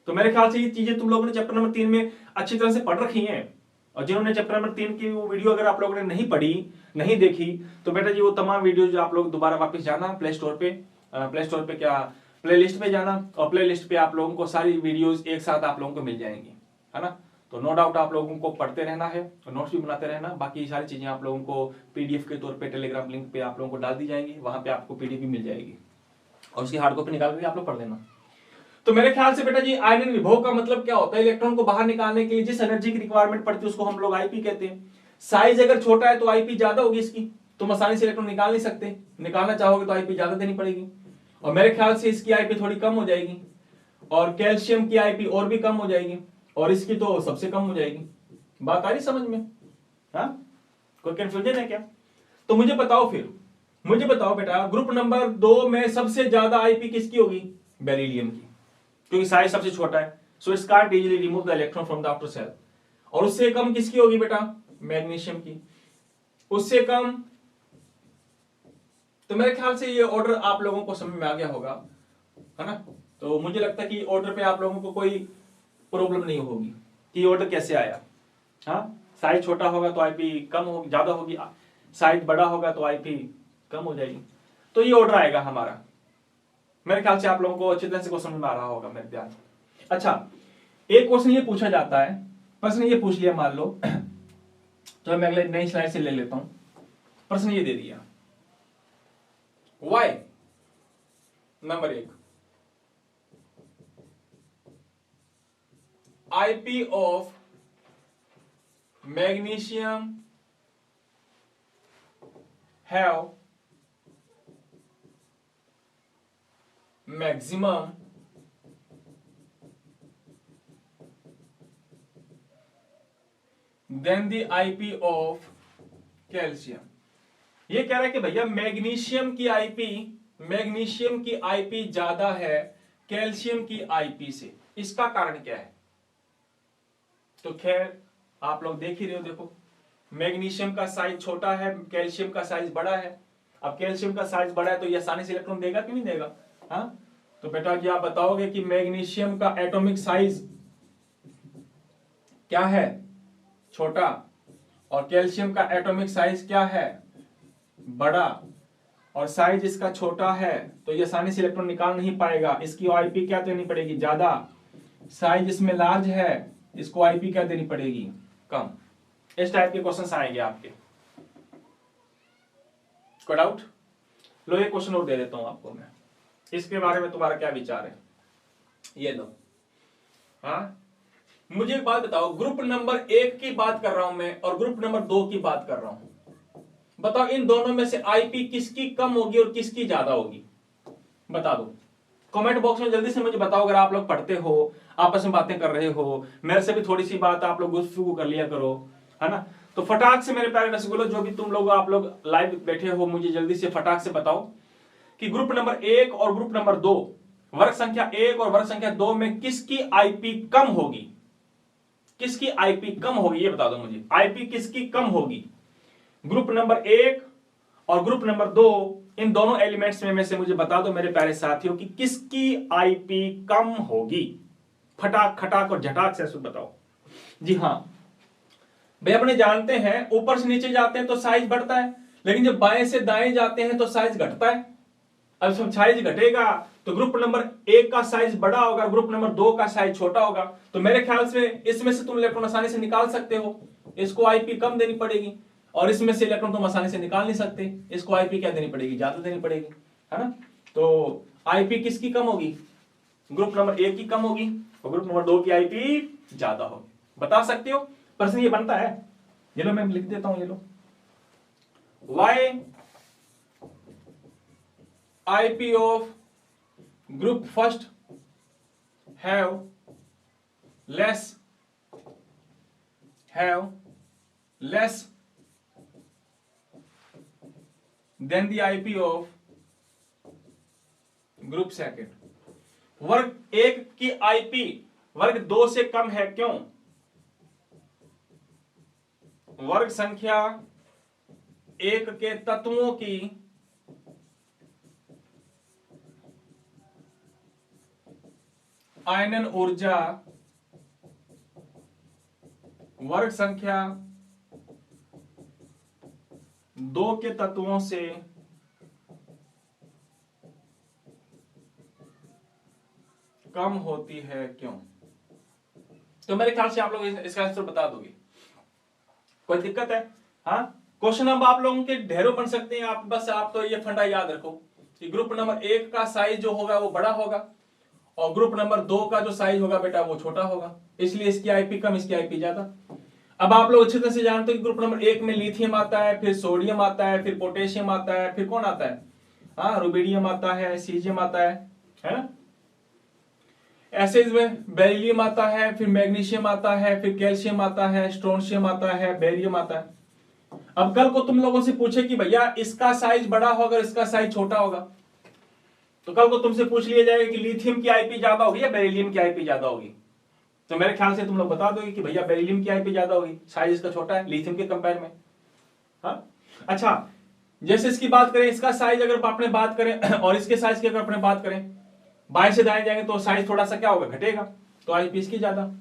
A: तो मेरे ख्याल से ये चीजें तुम लोगों ने चैप्टर नंबर 3 में अच्छी तरह से पढ़ रखी हैं। और जिन्होंने चैप्टर नंबर 3 की वो वीडियो अगर आप लोगों ने नहीं पढ़ी, नहीं देखी, तो बेटा जी वो तमाम वीडियो जो आप लोग दोबारा वापस जाना प्ले स्टोर पे क्या प्लेलिस्ट पे जाना, और प्लेलिस्ट पे आप लोगों को सारी वीडियोस एक साथ आप लोगों को मिल जाएंगी, है ना। तो नो डाउट आप लोगों को पढ़ते रहना है और नोट्स भी बनाते रहना। बाकी सारी चीजें आप लोगों को पीडीएफ के तौर पे टेलीग्राम लिंक पे आप लोगों को डाल दी जाएंगी, वहां पे आपको पीडीएफ भी मिल जाएगी और उसकी हार्ड कॉपी निकाल के आप लोग पढ़ लेना। तो मेरे ख्याल से बेटा जी आयनिक विभव का मतलब क्या होता है, इलेक्ट्रॉन को बाहर निकालने के लिए जिस एनर्जी की रिक्वायरमेंट पड़ती है उसको हम लोग आईपी कहते हैं। साइज अगर छोटा है तो आईपी ज्यादा होगी इसकी, तुम आसानी से इलेक्ट्रॉन निकाल नहीं सकते, निकालना चाहोगे तो आईपी ज्यादा देनी पड़ेगी, और मेरे ख्याल से इसकी आईपी थोड़ी कम हो जाएगी, और कैल्शियम की आईपी और भी कम हो जाएगी, और इसकी तो सबसे कम हो जाएगी। बात आ रही समझ में? हाँ, कोई कंफ्यूजन है क्या? तो मुझे बताओ बेटा, ग्रुप नंबर 2 में सबसे ज्यादा आईपी किसकी होगी? बेरिलियम की, क्योंकि साइज सबसे छोटा है, so it's can't easily remove the electron from the outer shell. और उससे कम किसकी होगी बेटा? मैग्नीशियम की, उससे कम। तो मेरे ख्याल से ये ऑर्डर आप लोगों को समझ में आ गया होगा, है ना। तो मुझे लगता है कि ऑर्डर पे आप लोगों को कोई प्रॉब्लम नहीं होगी कि ऑर्डर कैसे आया। हाँ, साइज छोटा होगा तो आईपी कम होगी, ज्यादा होगी, साइज बड़ा होगा तो आईपी कम हो जाएगी। तो ये ऑर्डर आएगा हमारा। मेरे ख्याल से आप लोगों को अच्छी तरह से समझ में आ रहा होगा मेरे ध्यान। अच्छा, एक क्वेश्चन ये पूछा जाता है, प्रश्न ये पूछ लिया मान लो, तो मैं अगले नई स्लाइड से ले लेता हूं। प्रश्न ये दे दिया, why number 1 IP of magnesium have maximum than the IP of calcium. ये कह रहा है कि भैया मैग्नीशियम की आईपी ज्यादा है कैल्शियम की आईपी से, इसका कारण क्या है? तो खैर आप लोग देख ही रहे हो, देखो मैग्नीशियम का साइज छोटा है, कैल्शियम का साइज बड़ा है। अब कैल्शियम का साइज बड़ा है तो ये आसानी से इलेक्ट्रॉन देगा कि नहीं देगा? हाँ, तो बेटा जी आप बताओगे कि मैग्नीशियम का एटॉमिक साइज क्या है? छोटा। और कैल्शियम का एटॉमिक साइज क्या है? बड़ा। और साइज इसका छोटा है तो ये आसानी से इलेक्ट्रॉन निकाल नहीं पाएगा, इसकी आईपी क्या देनी पड़ेगी? ज्यादा। साइज इसमें लार्ज है, इसको आईपी क्या देनी पड़ेगी? कम। इस टाइप के क्वेश्चन आएंगे आपके। कोई डाउट? लो ये क्वेश्चन और दे देता हूं आपको मैं, इसके बारे में तुम्हारा क्या विचार है? ये लो। हाँ, मुझे एक बात बताओ, ग्रुप नंबर 1 की बात कर रहा हूं मैं और ग्रुप नंबर 2 की बात कर रहा हूं, बताओ इन दोनों में से आईपी किसकी कम होगी और किसकी ज्यादा होगी? बता दो कमेंट बॉक्स में, जल्दी से मुझे बताओ। अगर आप लोग पढ़ते हो, आपस में बातें कर रहे हो, मेरे से भी थोड़ी सी बात आप लोग गुफ्तगू कर लिया करो, है ना। तो फटाक से मेरे प्यारे रसगुल्लो, जो भी तुम लोग आप लोग लाइव बैठे हो, मुझे जल्दी से फटाक से बताओ कि ग्रुप नंबर 1 और ग्रुप नंबर 2, वर्ग संख्या 1 और वर्ग संख्या 2 में किसकी आईपी कम होगी? किसकी आईपी कम होगी ये बता दो मुझे। आईपी किसकी कम होगी? ग्रुप नंबर 1 और ग्रुप नंबर 2, इन दोनों एलिमेंट्स में से मुझे बता दो मेरे प्यारे साथियों कि किसकी आईपी कम होगी। फटाक खटाक और झटाक से बताओ। जी हाँ भाई, अपने जानते हैं ऊपर से नीचे जाते हैं तो साइज बढ़ता है, लेकिन जब बाएं से दाएं जाते हैं तो साइज घटता है। अब जब साइज घटेगा तो ग्रुप नंबर 1 का साइज बड़ा होगा, ग्रुप नंबर 2 का साइज छोटा होगा। तो मेरे ख्याल से इसमें से तुम इलेक्ट्रॉन आसानी से निकाल सकते हो, इसको आईपी कम देनी पड़ेगी, और इसमें से इलेक्ट्रॉन तुम आसानी से निकाल नहीं सकते, इसको आईपी क्या देनी पड़ेगी? ज्यादा देनी पड़ेगी, है ना। तो आईपी किसकी कम होगी? ग्रुप नंबर 1 की कम होगी और ग्रुप नंबर 2 की आईपी ज्यादा होगी। बता सकते हो? प्रश्न ये बनता है, ये लो मैं लिख देता हूं, ये लो। Why IP of group first have less than the IP of group second. वर्ग 1 की आईपी वर्ग 2 से कम है, क्यों? वर्ग संख्या 1 के तत्वों की आयनन ऊर्जा वर्ग संख्या 2 के तत्वों से कम होती है, क्यों? तो मेरे ख्याल से आप लोग इसका आंसर बता दोगे। कोई दिक्कत है? हाँ, क्वेश्चन अब आप लोगों के ढेरों बन सकते हैं। आप बस आप तो ये फंडा याद रखो कि ग्रुप नंबर 1 का साइज जो होगा वो बड़ा होगा और ग्रुप नंबर 2 का जो साइज होगा बेटा वो छोटा होगा, इसलिए इसकी आईपी कम, इसकी आईपी ज्यादा। अब आप लोग अच्छी तरह से जानते हो कि ग्रुप नंबर 1 में लिथियम आता है, फिर सोडियम आता है, फिर पोटेशियम आता है, फिर कौन आता है? हाँ, रुबिडियम आता है, सीजियम आता है ना। ऐसे इसमें बेरिलियम आता है, फिर मैग्नीशियम आता है, फिर कैल्शियम आता है, स्ट्रोंशियम आता है, बेरियम आता है। अब कल को तुम लोगों से पूछे कि भैया इसका साइज बड़ा होगा, इसका साइज छोटा होगा, तो कल को तुमसे पूछ लिया जाएगा कि लिथियम की आईपी ज्यादा होगी या बेरिलियम की आईपी ज्यादा होगी, तो मेरे ख्याल से तुम लोग बता दोगे कि भैया बेरिलियम की आईपी ज्यादा होगी, साइज इसका छोटा है लिथियम के कंपेयर में। हाँ, अच्छा, जैसे इसकी बात करें, इसका साइज अगर आपने बात करें और इसके साइज की अगर अपने बात करें, बाएं से दाएं जाएंगे तो साइज थोड़ा सा क्या होगा, घटेगा, तो आईपी इसकी ज्यादा।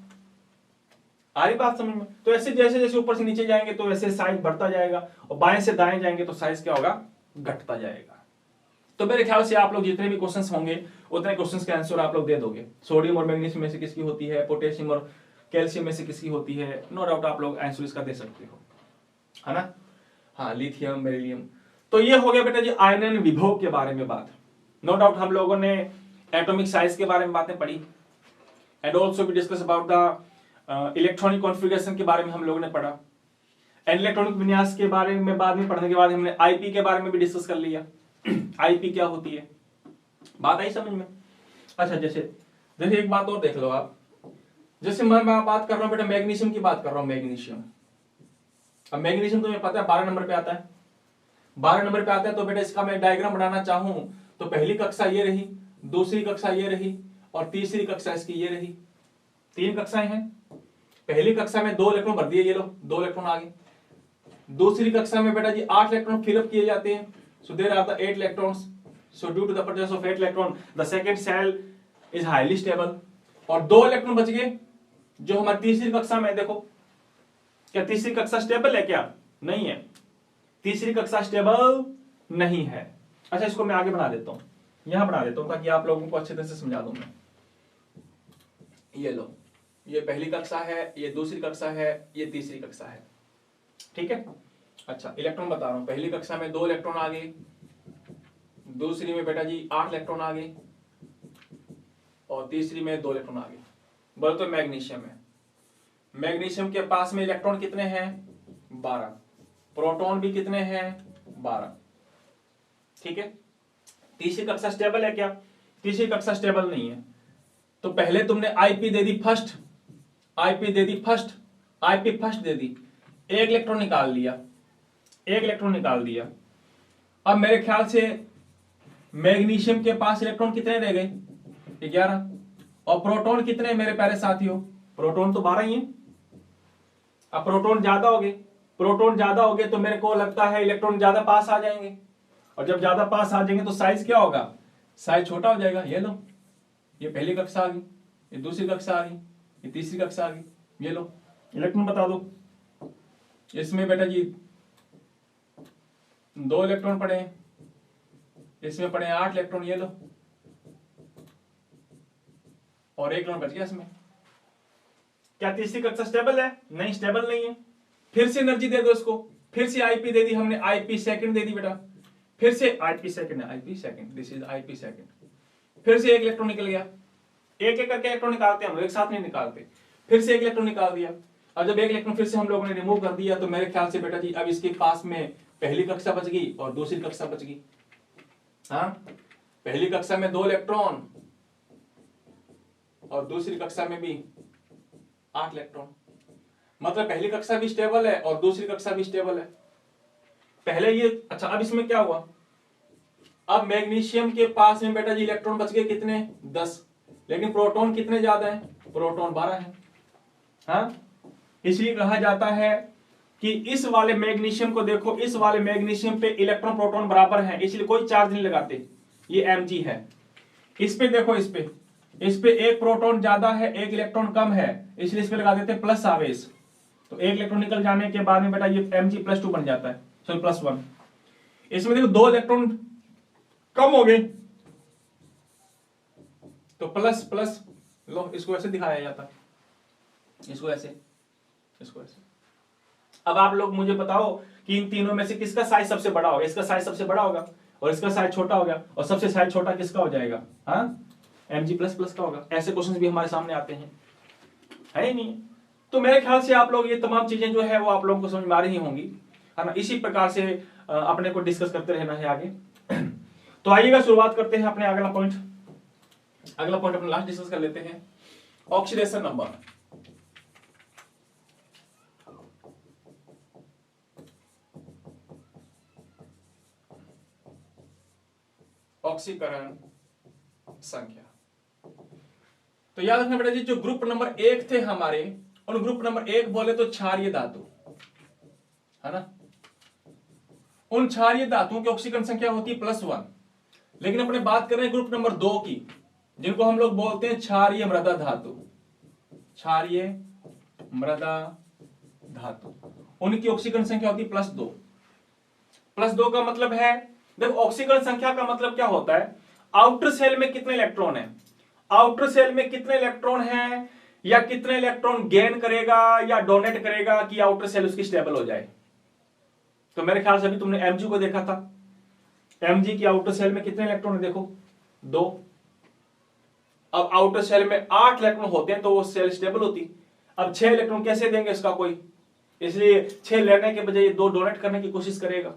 A: आ रही बात समझ में? तो ऐसे जैसे जैसे ऊपर से नीचे जाएंगे तो वैसे साइज बढ़ता जाएगा और बाएं से दाएं जाएंगे तो साइज क्या होगा, घटता जाएगा। तो मेरे ख्याल से आप लोग जितने भी क्वेश्चंस होंगे उतने क्वेश्चंस के आंसर आप लोग दे दोगे। सोडियम और मैग्नीशियम में से किसकी होती है, पोटेशियम और कैल्शियम में से किसकी होती है, नो डाउट आप लोग आंसर इसका दे सकते हो, है ना। हाँ, लिथियम, बेरिलियम। तो ये हो गया बेटा जी आयनन विभव के बारे में बात। नो डाउट हम लोगों ने एटॉमिक साइज के बारे में बातें पढ़ी and also we discuss about the electronic configuration के बारे में हम लोगों ने पढ़ा एंड इलेक्ट्रॉनिक विन्यास के बारे में बाद में पढ़ने के बाद हमने आईपी के बारे में भी डिस्कस कर लिया। आईपी क्या होती है, बात आई समझ में? अच्छा, जैसे एक बात और देख लो आप, जैसे मैं बात कर रहा हूं बेटा मैग्नीशियम की बात कर रहा हूं, मैग्नीशियम। अब मैग्नीशियम तुम्हें पता है 12 नंबर पे आता है, 12 नंबर पे आता है। तो बेटा इसका मैं डायग्राम बनाना चाहूं तो पहली कक्षा ये रही, दूसरी कक्षा ये रही और तीसरी कक्षा इसकी ये रही। 3 कक्षाएं हैं। पहली कक्षा में 2 इलेक्ट्रॉन भर दिए, ये लो 2 इलेक्ट्रॉन आ गए। दूसरी कक्षा में बेटा जी 8 इलेक्ट्रॉन फिलअप किए जाते हैं, so there are the 8 electrons, so due to the presence of 8 electron the second cell is highly stable। और 2 इलेक्ट्रॉन बच गए जो हमारी तीसरी कक्षा में। देखो क्या तीसरी कक्षा स्टेबल है? क्या नहीं है, तीसरी कक्षा स्टेबल नहीं है। अच्छा, इसको मैं आगे बना देता हूं, यहां बना देता हूं ताकि आप लोगों को अच्छे तरह से समझा दूं मैं। ये लो, ये पहली कक्षा है, ये दूसरी कक्षा है, ये तीसरी कक्षा है, ठीक है। अच्छा, इलेक्ट्रॉन बता रहा हूं, पहली कक्षा में 2 इलेक्ट्रॉन आ गए, दूसरी में बेटा जी 8 इलेक्ट्रॉन आ गए और तीसरी में 2 इलेक्ट्रॉन आ गए। बोलो तो मैग्नीशियम है, मैग्नीशियम के पास में इलेक्ट्रॉन कितने हैं? 12। प्रोटॉन भी कितने हैं? 12, ठीक है। तीसरी कक्षा स्टेबल है क्या? तीसरी कक्षा स्टेबल नहीं है। तो पहले तुमने IP they the first, IP they the first, IP first they the, 1 electron निकाल लिया, 1 इलेक्ट्रॉन निकाल दिया। अब मेरे ख्याल से मैग्नीशियम के पास इलेक्ट्रॉन कितने रह गए? 11। और प्रोटॉन कितने मेरे प्यारे साथियों? प्रोटॉन तो 12 ही है। अब प्रोटॉन ज्यादा हो गए, प्रोटॉन ज्यादा हो गए तो मेरे को लगता है इलेक्ट्रॉन ज्यादा पास आ जाएंगे, और जब ज्यादा पास आ जाएंगे तो साइज क्या होगा? साइज छोटा हो जाएगा। ये लो, ये पहली कक्षा आ गई, ये दूसरी कक्षा आ गई, ये तीसरी कक्षा आ गई। ये लो इलेक्ट्रॉन बता दो, इसमें बेटा जी 2 इलेक्ट्रॉन पड़े हैं, इसमें पड़े 8 इलेक्ट्रॉन, ये लो, और 1 इलेक्ट्रॉन बच गया इसमें। क्या तीसरी कक्षा स्टेबल है? नहीं, स्टेबल नहीं है। फिर से एनर्जी दे दो इसको, फिर से आईपी दे दी हमने, आईपी सेकंड दे दी बेटा, फिर से आईपी सेकंड है, IP second, this is IP second. फिर से 1 इलेक्ट्रॉन निकल गया, एक एक करके इलेक्ट्रॉन निकालते हैं हम लोग, एक साथ नहीं निकालते। फिर से 1 इलेक्ट्रॉन निकाल दिया, और जब 1 इलेक्ट्रॉन फिर से हम लोगों ने रिमूव कर दिया तो मेरे ख्याल से बेटा जी अब इसके पास में पहली कक्षा बच गई और दूसरी कक्षा बच गई। हाँ, पहली कक्षा में 2 इलेक्ट्रॉन और दूसरी कक्षा में भी 8 इलेक्ट्रॉन, मतलब पहली कक्षा भी स्टेबल है और दूसरी कक्षा भी स्टेबल है। पहले ये, अच्छा अब इसमें क्या हुआ? अब मैग्नीशियम के पास में बेटा जी इलेक्ट्रॉन बच गए कितने? 10, लेकिन प्रोटॉन कितने ज्यादा हैं? प्रोटॉन 12 है। हाँ, इसलिए कहा जाता है कि इस वाले मैग्नीशियम को देखो, इस वाले मैग्नीशियम पे इलेक्ट्रॉन प्रोटॉन बराबर है, इसलिए कोई चार्ज नहीं लगाते, ये Mg है। इस पे देखो, इस पे एक प्रोटॉन ज्यादा है, एक इलेक्ट्रॉन कम है, इसलिए इस पे लगा देते प्लस आवेश, तो एक इलेक्ट्रॉन निकल जाने के बाद में बेटा ये Mg+2 बन जाता है, सॉरी +1। इसमें देखो 2 इलेक्ट्रॉन कम हो गए, तो प्लस प्लस, लो इसको ऐसे दिखाया जाता है, इसको ऐसे, इसको ऐसे। अब आप लोग मुझे बताओ कि इन तीनों में से किसका साइज सबसे बड़ा होगा? इसका साइज सबसे बड़ा होगा और इसका साइज छोटा होगा, और सबसे साइज छोटा किसका हो जाएगा? हाँ, Mg++ का होगा। ऐसे क्वेश्चंस भी हमारे सामने आते हैं, है ही नहीं? तो मेरे ख्याल से आप लोग ये तमाम चीजें जो है वो आप लोगों को समझ में आ रही होंगी, है ना। इसी प्रकार से अपने को डिस्कस करते रहना है आगे। तो आइएगा शुरुआत करते हैं अपने अगला पॉइंट अपने लास्ट डिस्कस कर लेते हैं, ऑक्सीडेशन नंबर। ऑक्सीकरण संख्या। तो याद रखना बेटा जी, जो ग्रुप नंबर 1 थे हमारे, उन ग्रुप नंबर 1 बोले तो क्षारीय धातु, है ना। उन क्षारीय धातुओं की ऑक्सीकरण संख्या होती है +1। लेकिन अपने बात कर रहे हैं ग्रुप नंबर 2 की, जिनको हम लोग बोलते हैं क्षारीय मृदा धातु। क्षारीय मृदा धातु, उनकी ऑक्सीकरण संख्या होती है +2। +2 का मतलब है, देखो ऑक्सीकरण संख्या का मतलब क्या होता है? आउटर सेल में कितने इलेक्ट्रॉन है, आउटर सेल में कितने इलेक्ट्रॉन है, या कितने इलेक्ट्रॉन गेन करेगा या डोनेट करेगा कि आउटर सेल उसकी स्टेबल हो जाए। तो मेरे ख्याल से अभी तुमने Mg को देखा था, Mg की आउटर सेल में कितने इलेक्ट्रॉन है? देखो 2। अब आउटर सेल में 8 इलेक्ट्रॉन होते हैं तो वो सेल स्टेबल होती। अब 6 इलेक्ट्रॉन कैसे देंगे इसका कोई, इसलिए 6 लेने के बजाय 2 डोनेट करने की कोशिश करेगा,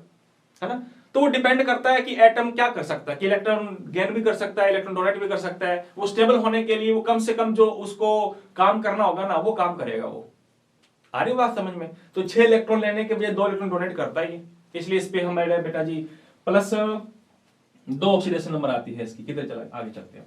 A: है ना। तो वो डिपेंड करता है कि एटम क्या कर सकता है, कि इलेक्ट्रॉन गेन भी कर सकता है, इलेक्ट्रॉन डोनेट भी कर सकता है। वो स्टेबल होने के लिए वो कम से कम जो उसको काम करना होगा ना, वो काम करेगा। वो आ रही बात समझ में? तो 6 इलेक्ट्रॉन लेने के बजाय 2 इलेक्ट्रॉन डोनेट करता ही, इसलिए इस पे हमारे बेटा जी +2 ऑक्सीडेशन नंबर आती है इसकी। किधर चला, आगे चलते हैं।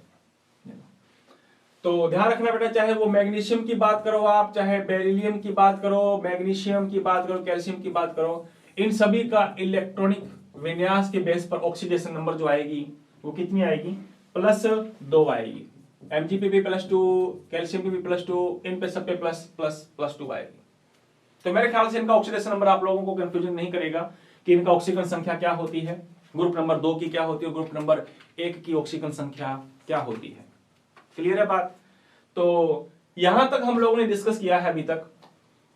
A: तो ध्यान रखना बेटा, चाहे वो मैग्नीशियम की बात करो आप, चाहे बेरिलियम की बात करो, मैग्नीशियम की बात करो, कैल्शियम की बात करो, इन सभी का इलेक्ट्रॉनिक विन्यास के बेस पर ऑक्सीडेशन नंबर जो आएगी वो कितनी आएगी? +2 आएगी। Mg पे भी +2, कैल्शियम पे भी +2, इन पे सब पे +2 आएगी। तो मेरे ख्याल से इनका ऑक्सीडेशन नंबर आप लोगों को कंफ्यूजन नहीं करेगा कि इनका ऑक्सीकरण संख्या क्या होती है, ग्रुप नंबर 2 की क्या होती है, ग्रुप नंबर 1 की ऑक्सीकरण संख्या क्या होती है। क्लियर है बात? तो यहां तक हम लोगों ने डिस्कस किया है अभी तक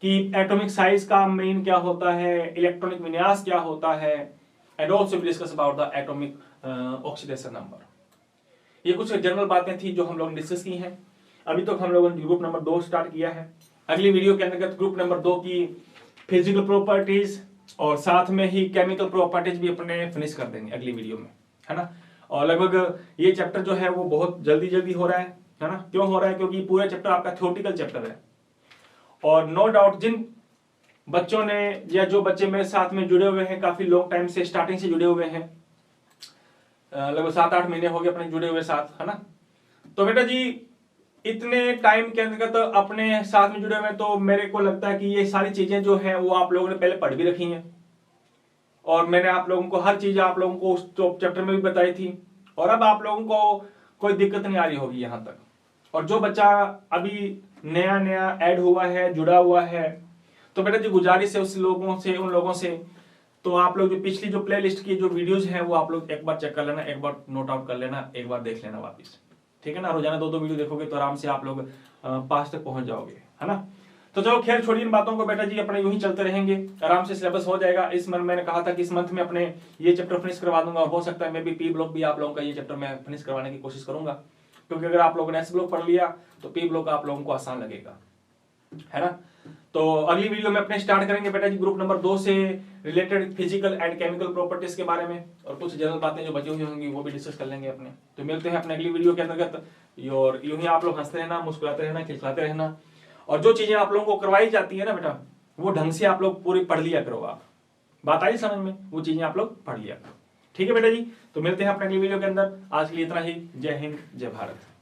A: कि एटॉमिक साइज का मीन क्या होता है, इलेक्ट्रॉनिक विन्यास क्या होता है, and also we discuss about the atomic oxidation number. ये कुछ जनरल बातें थी जो हम लोग ने डिस्कस की हैं। अभी तक हम लोगों ने ग्रुप नंबर 2 स्टार्ट किया है। अगली वीडियो के अंतर्गत ग्रुप नंबर 2 की फिजिकल प्रॉपर्टीज और साथ में ही केमिकल प्रॉपर्टीज भी अपने फिनिश कर देंगे अगली वीडियो में, है ना। और लगभग ये चैप्टर जो है वो बहुत जल्दी हो रहा है ना। क्यों हो रहा है? क्योंकि पूरा चैप्टर आपका थ्योरेटिकल चैप्टर है, और नो डाउट जिन बच्चों ने या जो बच्चे मेरे साथ में जुड़े हुए हैं, काफी लॉन्ग टाइम से, स्टार्टिंग से जुड़े हुए हैं, लगभग 7-8 महीने हो गए अपने जुड़े हुए साथ, है ना। तो बेटा जी इतने टाइम के अंतर्गत अपने साथ में जुड़े हुए हैं, तो मेरे को लगता है कि ये सारी चीजें जो है वो आप लोगों ने पहले पढ़ भी रखी हैं, और मैंने आप लोगों को हर चीज आप लोगों को उस चैप्टर में भी बताई थी, और अब आप लोगों को कोई दिक्कत नहीं आ रही होगी यहां तक। और जो बच्चा अभी नया ऐड हुआ है, जुड़ा हुआ है, तो बेटा जी गुजारिश है उन लोगों से, तो आप लोग जो पिछली जो प्लेलिस्ट की जो वीडियोस हैं वो आप लोग एक बार चेक कर लेना, एक बार नोट आउट कर लेना, एक बार देख लेना वापस, ठीक है ना। रोजाना 2-2 वीडियो देखोगे तो आराम से आप लोग पास तक पहुंच जाओगे, है ना। तो चलो खैर छोड़िए इन बातों को बेटा जी, अपने यूं ही चलते रहेंगे, आराम से सिलेबस हो जाएगा। इस मंथ मैंने कहा था कि इस मंथ में अपने ये चैप्टर फिनिश करवा दूंगा, और हो सकता है मैं भी पी ब्लॉक भी आप लोगों का ये चैप्टर मैं फिनिश करवाने की कोशिश करूंगा, क्योंकि अगर आप लोगों ने एस ब्लॉक पढ़ लिया तो पी ब्लॉक आप लोगों को आसान लगेगा, है ना। तो अगली वीडियो में अपने स्टार्ट करेंगे बेटा जी ग्रुप नंबर 2 से related physical and chemical properties के बारे में, और कुछ जनरल बातें जो बची हुई होंगी वो भी डिस्कस कर लेंगे अपने। तो मिलते हैं अपने अगली वीडियो के अंतर्गत, और यूं ही आप लोग हंसते रहना, मुस्कुराते रहना, खिलखिलाते रहना, और जो चीजें आप लोगों को करवाई जाती है ना बेटा, वो ढंग से आप लोग पूरी पढ़ लिया करो। आप बात आई समझ में? वो चीजें आप लोग पढ़ लिया करो, ठीक है बेटा जी। तो मिलते हैं अपने अगली वीडियो के अंदर। आज के लिए इतना ही। जय हिंद, जय भारत।